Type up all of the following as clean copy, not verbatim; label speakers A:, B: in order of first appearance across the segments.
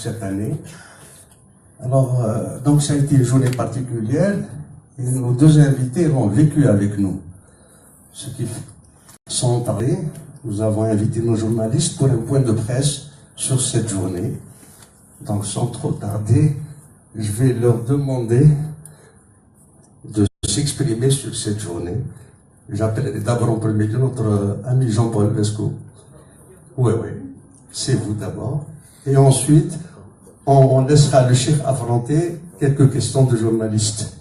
A: cette année. Alors, donc ça a été une journée particulière et nos deux invités l'ont vécu avec nous. Ce qui, sans tarder, nous avons invité nos journalistes pour un point de presse sur cette journée. Donc, sans trop tarder, je vais leur demander de s'exprimer sur cette journée. J'appellerai d'abord en premier lieu notre ami Jean-Paul Vesco. Oui, c'est vous d'abord. Et ensuite, on laissera le chef affronter quelques questions de journalistes.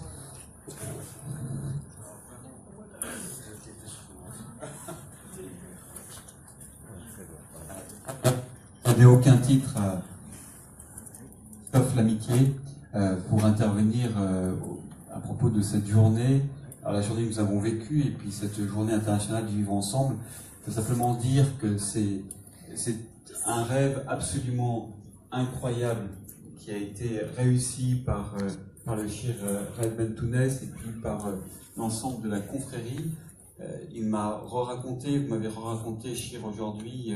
B: Je n'avais aucun titre, sauf l'amitié, pour intervenir à propos de cette journée. Alors la journée que nous avons vécue et puis cette journée internationale du vivre ensemble, je peux simplement dire que c'est un rêve absolument incroyable qui a été réussi par le Chir Raed Bentounès et puis par l'ensemble de la confrérie. Il m'a re-raconté, vous m'avez re-raconté, Chir, aujourd'hui,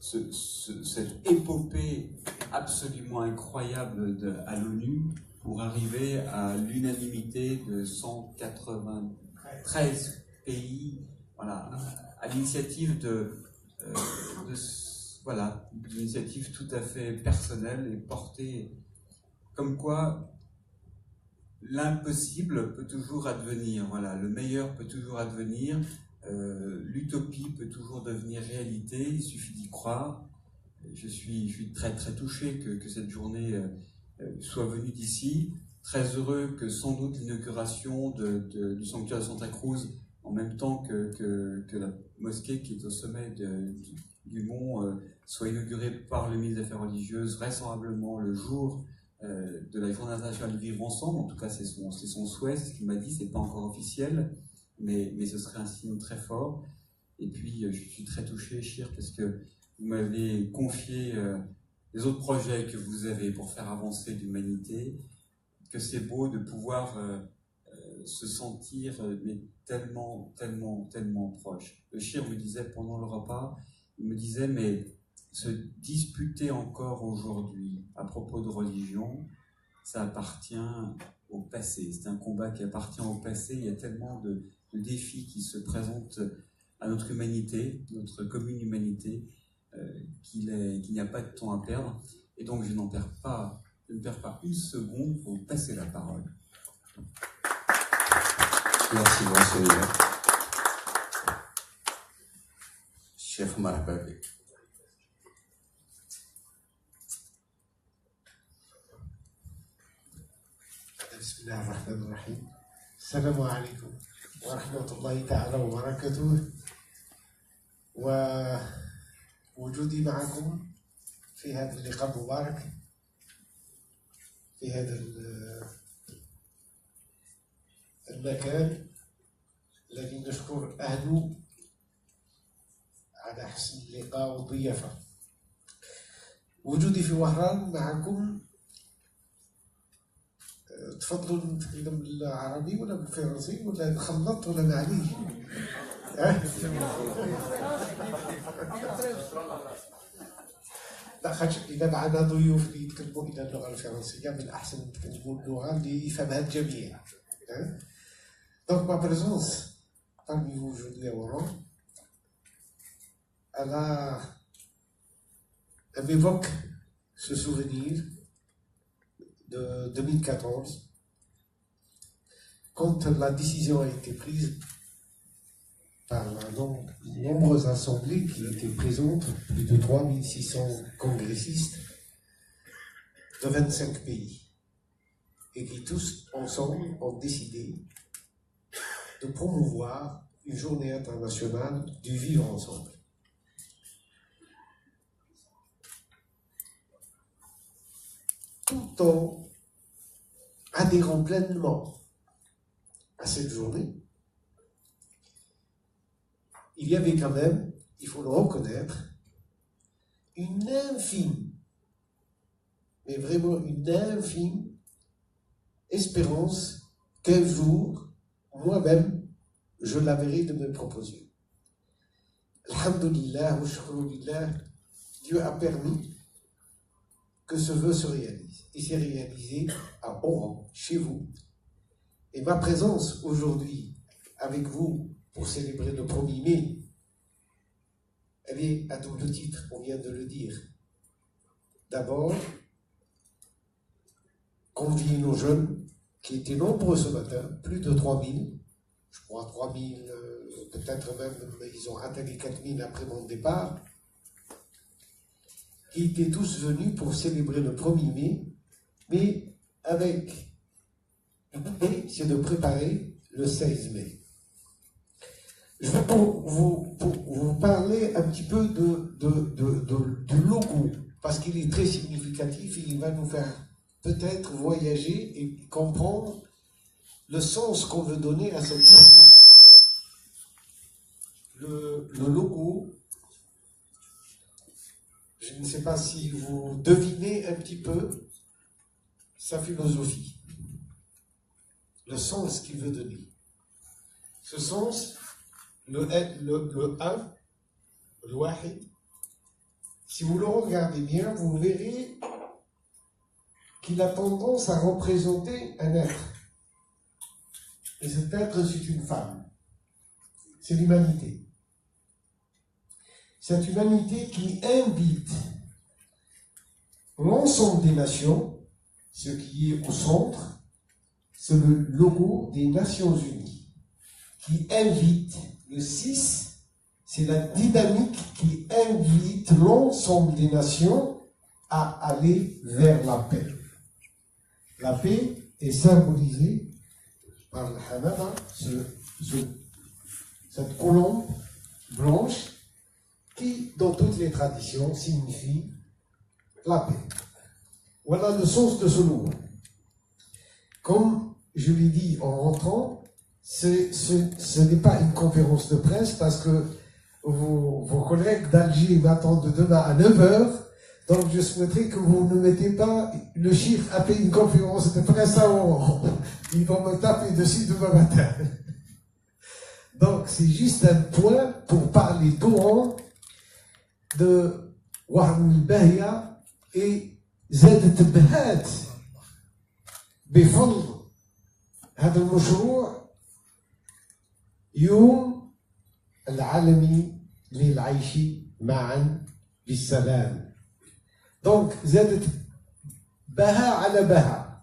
B: cette épopée absolument incroyable à l'ONU pour arriver à l'unanimité de 193 pays, voilà, à l'initiative voilà, une initiative tout à fait personnelle et portée, comme quoi l'impossible peut toujours advenir, voilà, le meilleur peut toujours advenir, l'utopie peut toujours devenir réalité, il suffit d'y croire. Je suis très très touché que cette journée soit venue d'ici, très heureux que sans doute l'inauguration du sanctuaire de Santa Cruz, en même temps que la mosquée qui est au sommet du mont, soit inaugurée par le ministre des Affaires religieuses, vraisemblablement le jour de la Journée internationale du vivre ensemble. En tout cas, c'est son souhait, c'est ce qu'il m'a dit, c'est pas encore officiel, mais ce serait un signe très fort. Et puis, je suis très touché, Chir, parce que vous m'avez confié les autres projets que vous avez pour faire avancer l'humanité, que c'est beau de pouvoir se sentir mais tellement proche. Le Chir me disait pendant le repas, il me disait, mais se disputer encore aujourd'hui à propos de religion, ça appartient au passé. C'est un combat qui appartient au passé. Il y a tellement de défis qui se présentent à notre humanité, notre commune humanité, qu'il n'y a pas de temps à perdre. Et donc, je ne perds pas une seconde pour vous passer la parole.
A: Merci, monseigneur. Chef Marbabi.
C: بسم الله الرحمن الرحيم. السلام عليكم ورحمة الله تعالى وبركاته. ووجودي معكم في هذا اللقاء المبارك، في هذا المكان الذي نشكر أهله على حسن اللقاء والضيافة. وجودي في وهران معكم، تفضلوا نتكلم بالعربي ولا بالفرنسي ولا نخلط ولا معليش؟ لا، خاطر إذا معنا ضيوف اللي يتكلموا إلى اللغة الفرنسية من الأحسن نتكلموا اللغة اللي يفهمها الجميع. Donc ma présence parmi vous aujourd'hui à Oran, elle m'évoque ce souvenir de 2014, quand la décision a été prise par nombreuses assemblées qui étaient présentes, plus de 3600 congressistes de 25 pays, et qui tous ensemble ont décidé de promouvoir une journée internationale du vivre ensemble. Tout en adhérant pleinement à cette journée, il y avait quand même, il faut le reconnaître, une infime, mais vraiment une infime espérance qu'un jour, moi-même, je la verrai de me proposer. Alhamdulillah, wa shukru billah, Dieu a permis que ce vœu se réalise. Il s'est réalisé à Oran, chez vous. Et ma présence aujourd'hui avec vous pour célébrer le 1er mai, elle est à double titre, on vient de le dire. D'abord, convier nos jeunes, qui étaient nombreux ce matin, plus de 3000, je crois 3000, peut-être même, ils ont atteint les 4000 après mon départ, qui étaient tous venus pour célébrer le 1er mai, mais avec l'idée, c'est de préparer le 16 mai. Je vais vous parler un petit peu du logo, parce qu'il est très significatif et il va nous faire peut-être voyager et comprendre le sens qu'on veut donner à cette le logo. Je ne sais pas si vous devinez un petit peu sa philosophie, le sens qu'il veut donner. Ce sens, le 1, le wahid, si vous le regardez bien, vous verrez qu'il a tendance à représenter un être. Et cet être, c'est une femme. C'est l'humanité. Cette humanité qui invite l'ensemble des nations, ce qui est au centre, c'est le logo des Nations Unies, qui invite, le 6, c'est la dynamique qui invite l'ensemble des nations à aller vers la paix. La paix est symbolisée par le Hamada, cette colombe blanche qui, dans toutes les traditions, signifie la paix. Voilà le sens de ce mot. Comme je l'ai dit en rentrant, ce n'est pas une conférence de presse parce que vos collègues d'Alger m'attendent demain à 9h. Donc je souhaiterais que vous ne mettez pas le chiffre après une conférence de presse à Oran. Ils vont me taper dessus demain matin. Donc c'est juste un point pour parler d'Oran, de Wahm al-Bahia et زادت بهات بفضل هذا المشروع يوم العالمي للعيش معا بالسلام. دونك زادت بها على بها،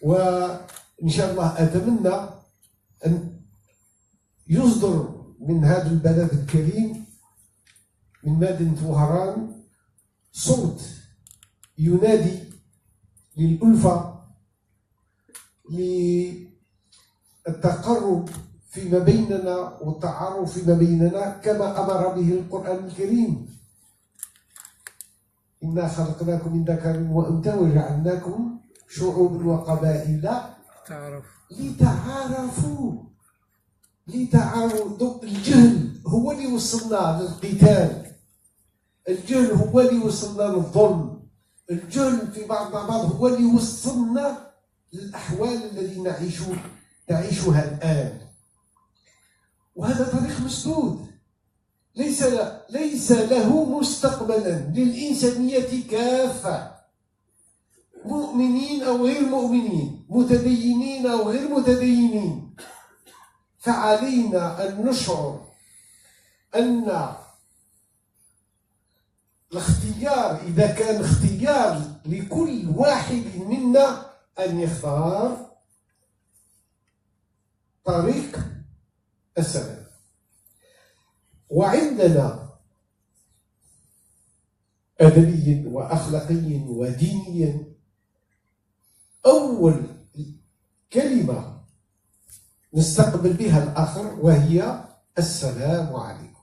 C: وإن شاء الله أتمنى أن يصدر من هذا البلد الكريم من مدينة وهران صوت ينادي للألفة، للتقرب فيما بيننا والتعارف فيما بيننا كما أمر به القرآن الكريم. إنا خلقناكم من ذكر وأنثى وجعلناكم شعوبا وقبائل لتعارفوا. الجهل هو اللي وصلنا للقتال، الجهل هو اللي وصلنا للظلم، الجهل في بعض هو اللي وصلنا للأحوال التي نعيشها الآن. وهذا طريق مسدود ليس له مستقبلا للإنسانية كافة، مؤمنين أو غير مؤمنين، متدينين أو غير متدينين. فعلينا أن نشعر أن الاختيار إذا كان اختيار لكل واحد منا أن يختار طريق السلام. وعندنا أدبيا وأخلاقيا ودينيا أول كلمة نستقبل بها الآخر وهي السلام عليكم.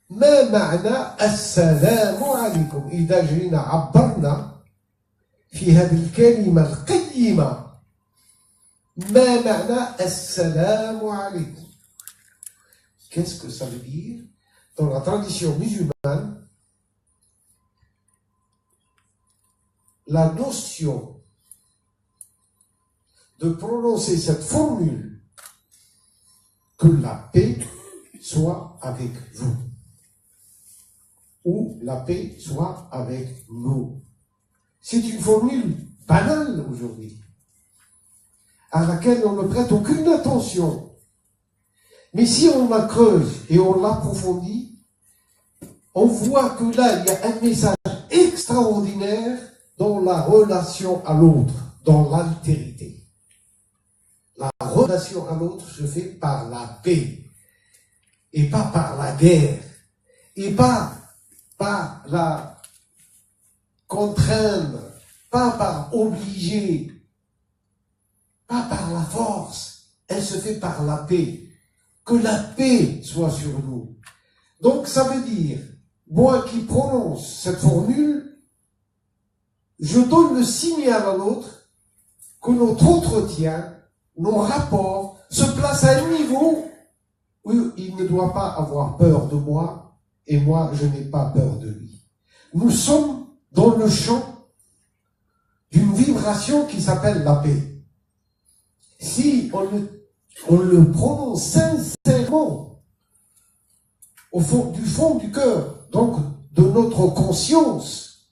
C: ما معنى السلام عليكم؟ إذا جينا عبرنا في هذه الكلمة القيمة، ما معنى السلام عليكم؟ Qu'est-ce que ça veut dire? Dans la tradition musulmane, la notion de prononcer cette formule, que la paix soit avec vous, ou la paix soit avec nous. C'est une formule banale aujourd'hui, à laquelle on ne prête aucune attention. Mais si on la creuse et on l'approfondit, on voit que là, il y a un message extraordinaire dans la relation à l'autre, dans l'altérité. La relation à l'autre se fait par la paix, et pas par la guerre, et pas par la contraindre, pas par obliger, pas par la force. Elle se fait par la paix. Que la paix soit sur nous. Donc ça veut dire, moi qui prononce cette formule, je donne le signal à l'autre que notre entretien, nos rapports, se placent à un niveau où il ne doit pas avoir peur de moi et moi je n'ai pas peur de lui. Nous sommes dans le champ d'une vibration qui s'appelle la paix. Si on le prononce sincèrement, du fond du cœur, donc de notre conscience,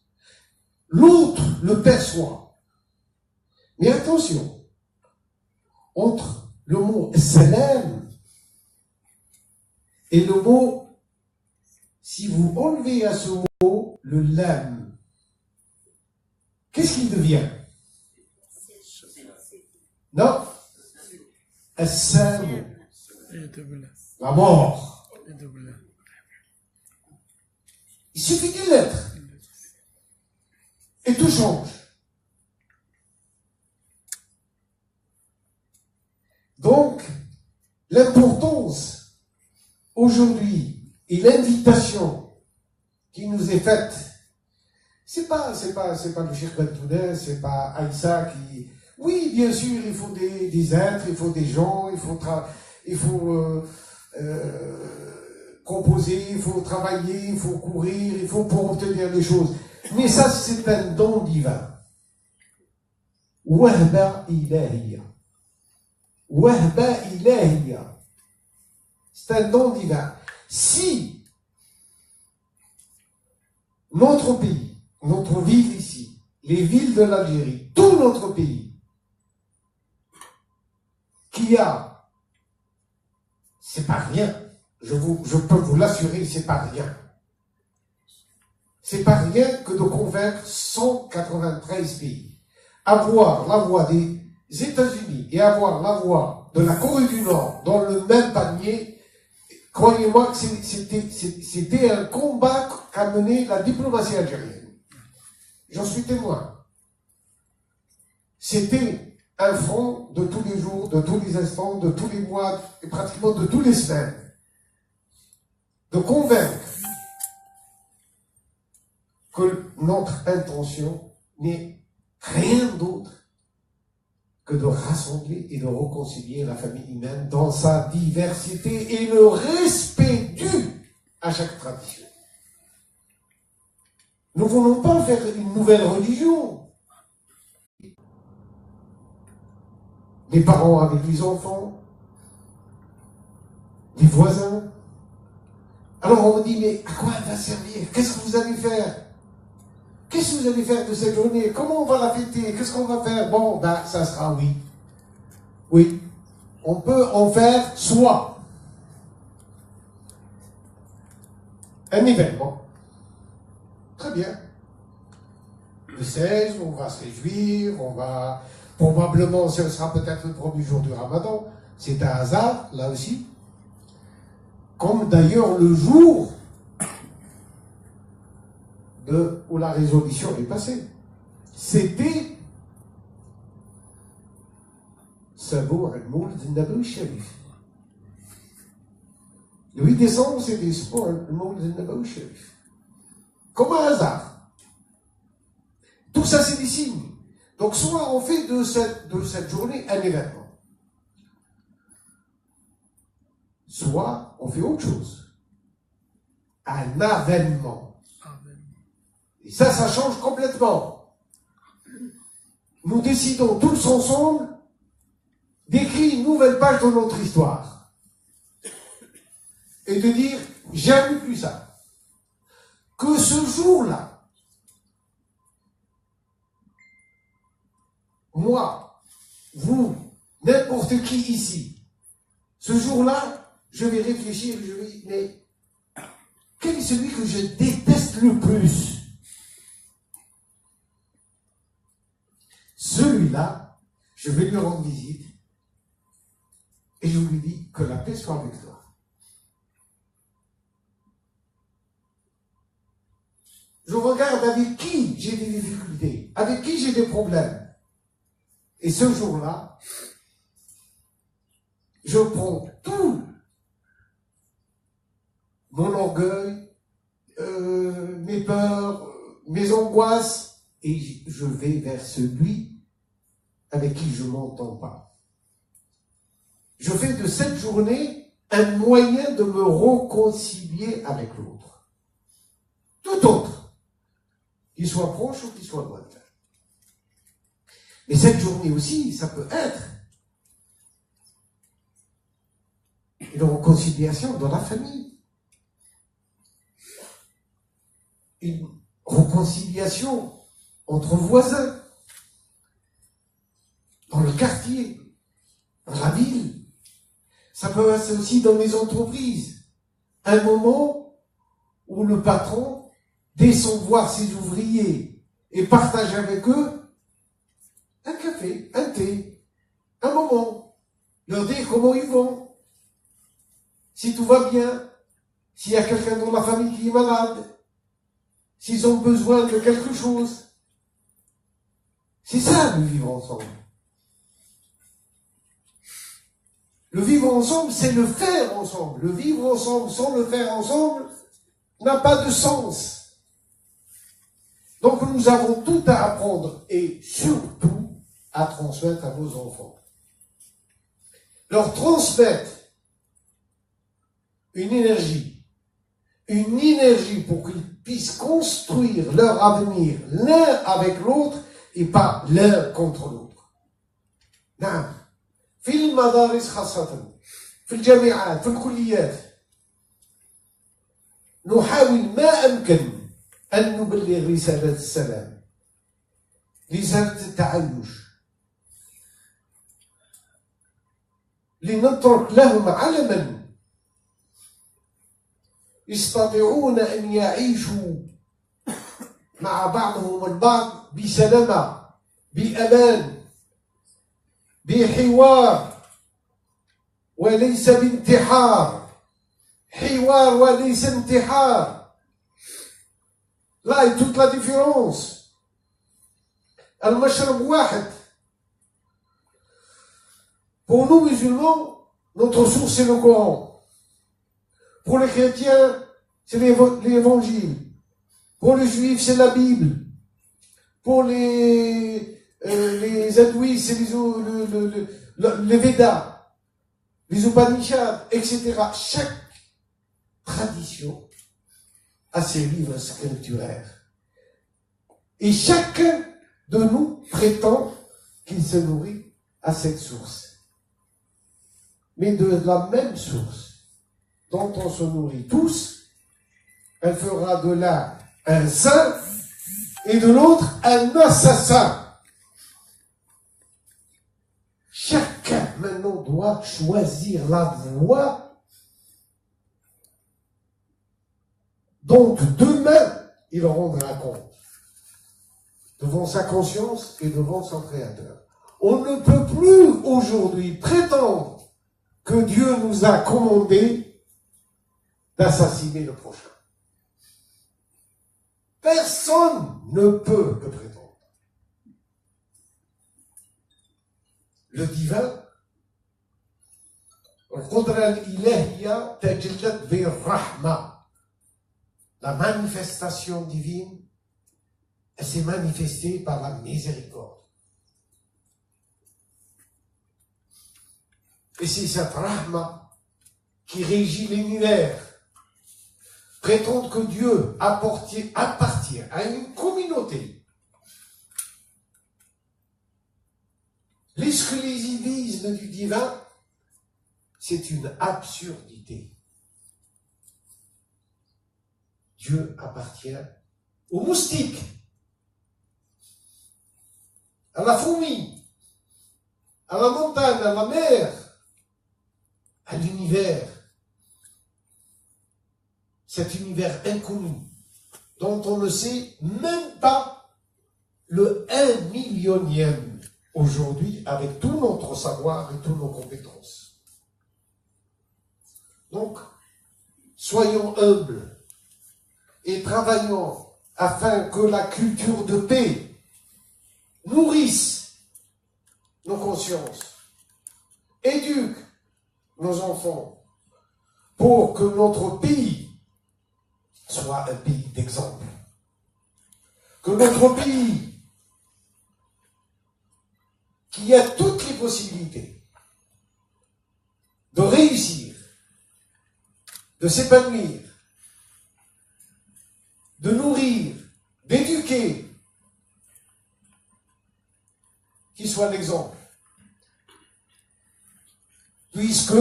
C: l'autre le perçoit. Mais attention, entre le mot salam et le mot, si vous enlevez à ce mot le lam, qu'est-ce qu'il devient? Non, السام, la mort. Il suffit d'une lettre et tout change. Donc, l'importance aujourd'hui et l'invitation qui nous est faite, c'est pas le Cheikh Bentouna, c'est pas Aïssa qui... Oui, bien sûr, il faut des êtres, il faut des gens, il faut composer, il faut travailler, il faut courir, il faut pour obtenir des choses. Mais ça, c'est un don divin. Wahba ilahiya. Wahba ilahiya. C'est un don divin. Si notre pays, notre ville ici, les villes de l'Algérie, tout notre pays, qui a, c'est pas rien, je peux vous l'assurer, c'est pas rien. C'est pas rien que de convaincre 193 pays. Avoir la voix des États-Unis et avoir la voix de la Corée du Nord dans le même panier, croyez-moi que c'était un combat qu'a mené la diplomatie algérienne. J'en suis témoin. C'était un front de tous les jours, de tous les instants, de tous les mois, et pratiquement de tous les semaines. De convaincre que notre intention n'est rien d'autre que de rassembler et de réconcilier la famille humaine dans sa diversité et le respect dû à chaque tradition. Nous ne voulons pas faire une nouvelle religion. Les parents avec les enfants, les voisins. Alors on me dit, mais à quoi elle va servir? Qu'est-ce que vous allez faire? Qu'est-ce que vous allez faire de cette journée? Comment on va la fêter? Qu'est-ce qu'on va faire? Bon, ben, ça sera oui. Oui. On peut en faire soit un événement. Très bien. Le 16, on va se réjouir, on va... Probablement, ce sera peut-être le premier jour du Ramadan. C'est un hasard, là aussi. Comme d'ailleurs le jour où la résolution est passée. C'était Sabour al-Moulid al-Nabawi Sharif. Le 8 décembre, c'était Sabour al-Moulid al-Nabawi Sharif. Comme un hasard. Tout ça, c'est des signes. Donc, soit on fait de cette journée un événement, soit on fait autre chose. Un avènement. Et ça change complètement. Nous décidons tous ensemble d'écrire une nouvelle page de notre histoire. Et de dire, j'aime plus ça. Que ce jour-là, moi, vous, n'importe qui ici, ce jour-là, je vais réfléchir, je vais dire, mais quel est celui que je déteste le plus? Celui-là, je vais lui rendre visite et je lui dis que la paix soit avec toi. Je regarde avec qui j'ai des difficultés, avec qui j'ai des problèmes. Et ce jour-là, je prends tout mon orgueil, mes peurs, mes angoisses, et je vais vers celui avec qui je ne m'entends pas. Je fais de cette journée un moyen de me réconcilier avec l'autre. Tout autre, qu'il soit proche ou qu'il soit lointain. Mais cette journée aussi, ça peut être une réconciliation dans la famille. Une réconciliation entre voisins, dans le quartier, dans la ville. Ça peut être aussi dans les entreprises. Un moment où le patron descend voir ses ouvriers et partage avec eux un café, un thé, un moment. Leur dire comment ils vont. Si tout va bien. S'il y a quelqu'un dans la famille qui est malade. S'ils ont besoin de quelque chose. C'est ça, le vivre ensemble. Le vivre ensemble, c'est le faire ensemble. Le vivre ensemble sans le faire ensemble n'a pas de sens. Donc nous avons tout à apprendre et surtout à transmettre à nos enfants. Leur transmettre une énergie pour qu'ils puissent construire leur avenir l'un avec l'autre et pas l'un contre l'autre. نعم. في المدارس خاصة في الجامعات في الكليات نحاول ما أمكن أن نبلغ رسالة السلام رسالة التعايش لنترك لهم علما يستطيعون أن يعيشوا مع بعضهم البعض بسلامة بأمان بحوار وليس بانتحار حوار وليس انتحار là est toute la différence المشرب واحد pour nous musulmans notre source c'est le Coran pour les chrétiens c'est l'évangile pour les juifs c'est la Bible pour les hindouistes, c'est les Védas, les Upanishads, etc. Chaque tradition a ses livres scripturaires. Et chacun de nous prétend qu'il se nourrit à cette source. Mais de la même source dont on se nourrit tous, elle fera de l'un un saint et de l'autre un assassin. Chacun maintenant doit choisir la voie dont demain il rendra compte devant sa conscience et devant son Créateur. On ne peut plus aujourd'hui prétendre que Dieu nous a commandé d'assassiner le prochain. Personne ne peut le prétendre. Le divin, la manifestation divine, elle s'est manifestée par la miséricorde. Et c'est cette rahma qui régit l'univers. Prétendre que Dieu appartient à une communauté. L'exclusivisme du divin, c'est une absurdité. Dieu appartient aux moustiques, à la fourmi, à la montagne, à la mer, à l'univers. Cet univers inconnu, dont on ne sait même pas le 1 millionième aujourd'hui, avec tout notre savoir et toutes nos compétences. Donc, soyons humbles et travaillons afin que la culture de paix nourrisse nos consciences, éduque nos enfants, pour que notre pays soit un pays d'exemple. Que notre pays, qui a toutes les possibilités de réussir, de s'épanouir, de nourrir, d'éduquer, qui soit l'exemple. Puisque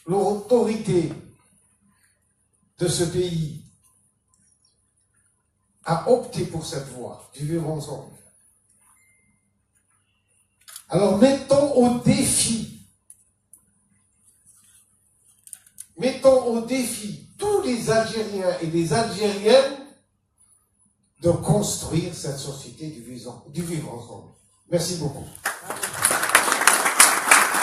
C: l'autorité de ce pays a opté pour cette voie du vivre ensemble. Alors mettons au défi tous les Algériens et les Algériennes de construire cette société du vivre ensemble. Merci beaucoup.